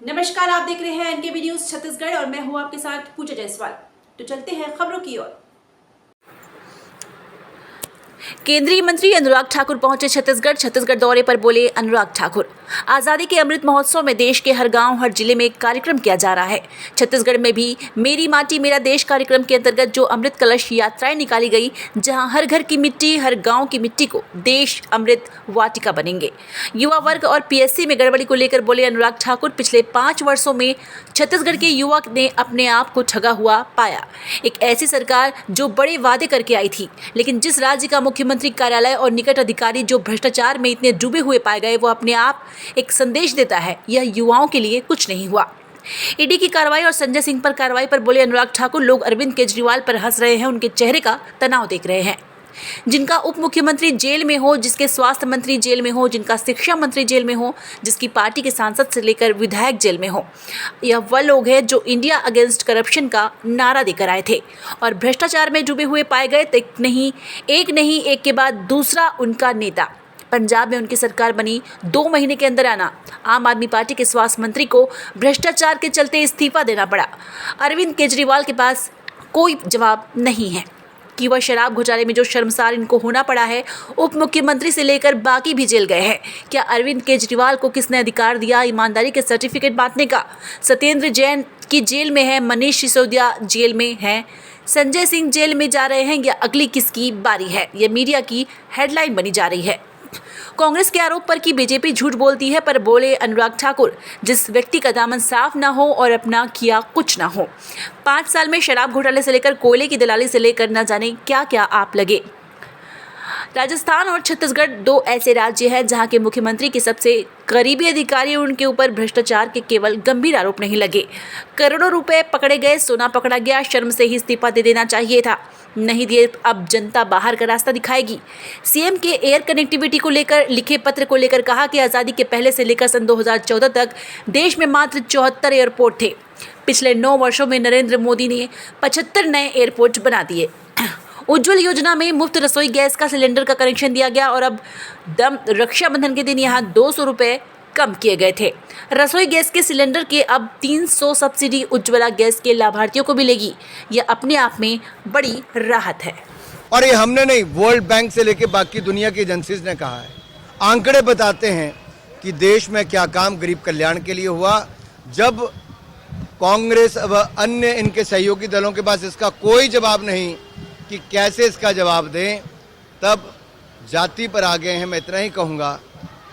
नमस्कार, आप देख रहे हैं एनकेबी न्यूज छत्तीसगढ़ और मैं हूं आपके साथ पूजा जायसवाल। तो चलते हैं खबरों की ओर। केंद्रीय मंत्री अनुराग ठाकुर पहुंचे छत्तीसगढ़ दौरे पर बोले अनुराग ठाकुर, आजादी के अमृत महोत्सव में देश के हर गांव हर जिले में कार्यक्रम किया जा रहा है। छत्तीसगढ़ में भी मेरी माटी मेरा देश कार्यक्रम के अंतर्गत जो अमृत कलश यात्राएं निकाली गई, जहां हर घर की मिट्टी हर गांव की मिट्टी को देश अमृत वाटिका बनेंगे। युवा वर्ग और पीएससी में गड़बड़ी को लेकर बोले अनुराग ठाकुर, पिछले 5 वर्षों में छत्तीसगढ़ के युवा ने अपने आप को ठगा हुआ पाया। एक ऐसी सरकार जो बड़े वादे करके आई थी, लेकिन जिस राज्य का मुख्यमंत्री कार्यालय और निकट अधिकारी जो भ्रष्टाचार में इतने डूबे हुए पाए गए, वो अपने आप एक संदेश देता है, यह युवाओं के लिए कुछ नहीं हुआ। ईडी की कार्रवाई और संजय सिंह पर कार्रवाई पर बोले अनुराग ठाकुर, लोग अरविंद केजरीवाल पर हंस रहे हैं, उनके चेहरे का तनाव देख रहे हैं। जिनका उप मुख्यमंत्री जेल में हो, जिसके स्वास्थ्य मंत्री जेल में हो, जिनका शिक्षा मंत्री जेल में हो, जिसकी पार्टी के सांसद से लेकर विधायक जेल में हो, यह वह लोग हैं जो इंडिया अगेंस्ट करप्शन का नारा देकर आए थे और भ्रष्टाचार में डूबे हुए पाए गए। एक नहीं एक के बाद दूसरा उनका नेता। पंजाब में उनकी सरकार बनी, 2 महीने के अंदर आना आम आदमी पार्टी के स्वास्थ्य मंत्री को भ्रष्टाचार के चलते इस्तीफा देना पड़ा। अरविंद केजरीवाल के पास कोई जवाब नहीं है कि वह शराब घोटाले में जो शर्मसार इनको होना पड़ा है, उप मुख्यमंत्री से लेकर बाकी भी जेल गए हैं। क्या अरविंद केजरीवाल को किसने अधिकार दिया ईमानदारी के सर्टिफिकेट बांटने का? सत्येंद्र जैन की जेल में है, मनीष सिसोदिया जेल में है, संजय सिंह जेल में जा रहे हैं, या अगली किसकी बारी है? यह मीडिया की हेडलाइन बनी जा रही है। कांग्रेस के आरोप पर कि बीजेपी झूठ बोलती है, पर बोले अनुराग ठाकुर, जिस व्यक्ति का दामन साफ ना हो और अपना किया कुछ ना हो। 5 साल में शराब घोटाले से लेकर कोयले की दलाली से लेकर न जाने क्या क्या आप लगे। राजस्थान और छत्तीसगढ़ 2 ऐसे राज्य हैं जहां के मुख्यमंत्री के सबसे करीबी अधिकारी, उनके ऊपर भ्रष्टाचार के केवल गंभीर आरोप नहीं लगे। करोड़ों रुपए पकड़े गए, सोना पकड़ा गया, शर्म से ही इस्तीफा दे देना चाहिए था। नहीं दिए, अब जनता बाहर का रास्ता दिखाएगी। सीएम के एयर कनेक्टिविटी को लेकर लिखे पत्र को लेकर कहा कि आज़ादी के पहले से लेकर सन 2014 तक देश में मात्र 74 एयरपोर्ट थे। पिछले 9 वर्षों में नरेंद्र मोदी ने 75 नए एयरपोर्ट बना दिए। उज्ज्वल योजना में मुफ्त रसोई गैस का सिलेंडर का कनेक्शन दिया गया और अब रक्षाबंधन के दिन यहाँ 200 रुपये कम किए गए थे। रसोई गैस के सिलेंडर के अब 300 सब्सिडी उज्ज्वला गैस के लाभार्थियों को मिलेगी। यह अपने आप में बड़ी राहत है। और ये हमने नहीं, वर्ल्ड बैंक से लेकर बाकी दुनिया की एजेंसीज ने कहा है। आंकड़े बताते हैं कि देश में क्या काम गरीब कल्याण के लिए हुआ। जब कांग्रेस व अन्य इनके सहयोगी दलों के पास इसका कोई जवाब नहीं कि कैसे इसका जवाब दें, तब जाति पर आ गए हैं। मैं इतना ही कहूँगा,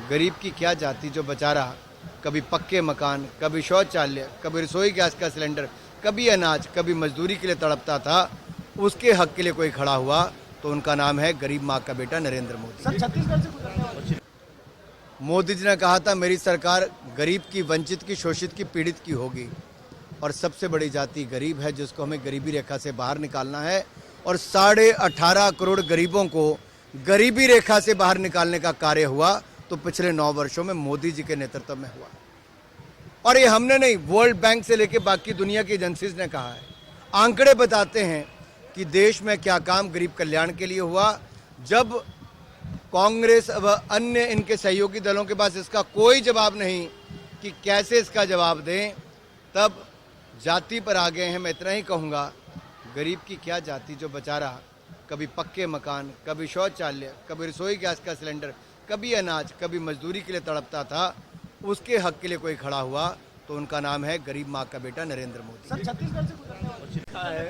गरीब की क्या जाति जो बेचारा कभी पक्के मकान, कभी शौचालय, कभी रसोई गैस का सिलेंडर, कभी अनाज, कभी मजदूरी के लिए तड़पता था, उसके हक के लिए कोई खड़ा हुआ तो उनका नाम है गरीब माँ का बेटा नरेंद्र मोदी। मोदी जी ने कहा था, मेरी सरकार गरीब की, वंचित की, शोषित की, पीड़ित की होगी। और सबसे बड़ी जाति गरीब है, जिसको हमें गरीबी रेखा से बाहर निकालना है। और 18.5 करोड़ गरीबों को गरीबी रेखा से बाहर निकालने का कार्य हुआ तो पिछले 9 वर्षों में मोदी जी के नेतृत्व में हुआ। और ये हमने नहीं, वर्ल्ड बैंक से लेकर बाकी दुनिया की एजेंसीज ने कहा है। आंकड़े बताते हैं कि देश में क्या काम गरीब कल्याण के लिए हुआ। जब कांग्रेस व अन्य इनके सहयोगी दलों के पास इसका कोई जवाब नहीं कि कैसे इसका जवाब दें, तब जाति पर आ गए हैं। मैं इतना ही कहूँगा, गरीब की क्या जाति जो बेचारा कभी पक्के मकान, कभी शौचालय, कभी रसोई गैस का सिलेंडर, कभी अनाज, कभी मजदूरी के लिए तड़पता था, उसके हक के लिए कोई खड़ा हुआ तो उनका नाम है गरीब माँ का बेटा नरेंद्र मोदी। सर, छत्तीसगढ़ से गुजरना है,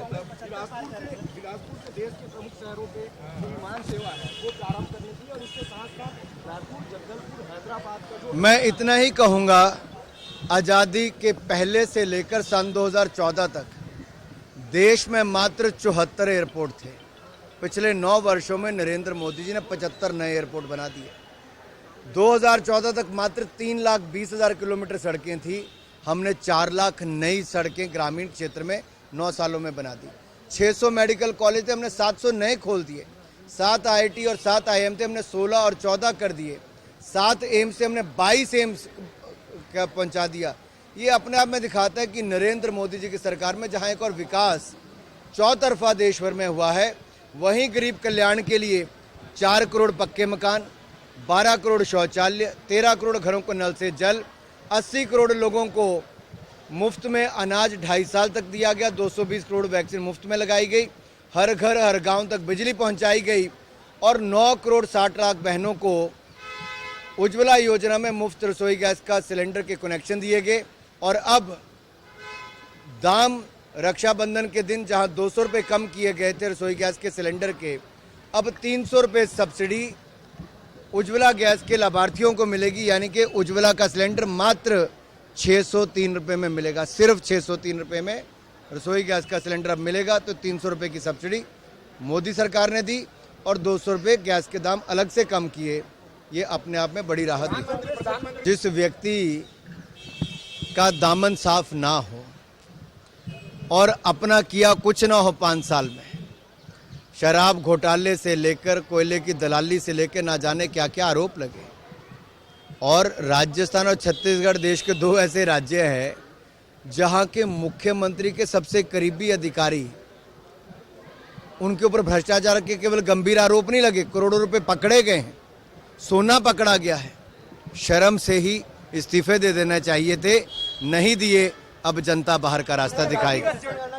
बिलासपुर के देश के प्रमुख शहरों पे जो विमान सेवा है वो प्रारंभ करने की, और इसके साथ साथ रायपुर, जगदलपुर, हैदराबाद का जो मैं इतना ही कहूँगा, आज़ादी के पहले से लेकर सन 2014 तक देश में मात्र 74 एयरपोर्ट थे। पिछले 9 वर्षों में नरेंद्र मोदी जी ने 75 नए एयरपोर्ट बना दिए। 2014 तक मात्र 3,20,000 किलोमीटर सड़कें थी, हमने 4 लाख नई सड़कें ग्रामीण क्षेत्र में 9 सालों में बना दी। 600 मेडिकल कॉलेज थे, हमने 700 नए खोल दिए। 7 IIT और 7 IIM थे, हमने 16 और 14 कर दिए। 7 एम्स से हमने 22 एम्स पहुंचा दिया। ये अपने आप में दिखाता है कि नरेंद्र मोदी जी की सरकार में जहां एक और विकास चौतरफा देश भर में हुआ है, वहीं गरीब कल्याण के लिए 4 करोड़ पक्के मकान, 12 करोड़ शौचालय, 13 करोड़ घरों को नल से जल, 80 करोड़ लोगों को मुफ्त में अनाज 2.5 साल तक दिया गया, 220 करोड़ वैक्सीन मुफ्त में लगाई गई, हर घर हर गांव तक बिजली पहुंचाई गई और 9 करोड़ 60 लाख बहनों को उज्ज्वला योजना में मुफ्त रसोई गैस का सिलेंडर के कनेक्शन दिए गए। और अब दाम रक्षाबंधन के दिन जहां 200 रुपये कम किए गए थे रसोई गैस के सिलेंडर के, अब 300 रुपये सब्सिडी उज्ज्वला गैस के लाभार्थियों को मिलेगी, यानी कि उज्ज्वला का सिलेंडर मात्र 603 रुपये में मिलेगा। सिर्फ 603 रुपये में रसोई गैस का सिलेंडर अब मिलेगा। तो 300 रुपये की सब्सिडी मोदी सरकार ने दी और 200 रुपये गैस के दाम अलग से कम किए। ये अपने आप में बड़ी राहत दी। जिस व्यक्ति का दामन साफ ना हो और अपना किया कुछ ना हो 5 साल में, शराब घोटाले से लेकर कोयले की दलाली से लेकर ना जाने क्या क्या आरोप लगे, और राजस्थान और छत्तीसगढ़ देश के 2 ऐसे राज्य हैं जहां के मुख्यमंत्री के सबसे करीबी अधिकारी, उनके ऊपर भ्रष्टाचार के केवल गंभीर आरोप नहीं लगे, करोड़ों रुपए पकड़े गए हैं, सोना पकड़ा गया है। शर्म से ही इस्तीफे दे देना चाहिए थे, नहीं दिए। अब जनता बाहर का रास्ता दिखाएगी।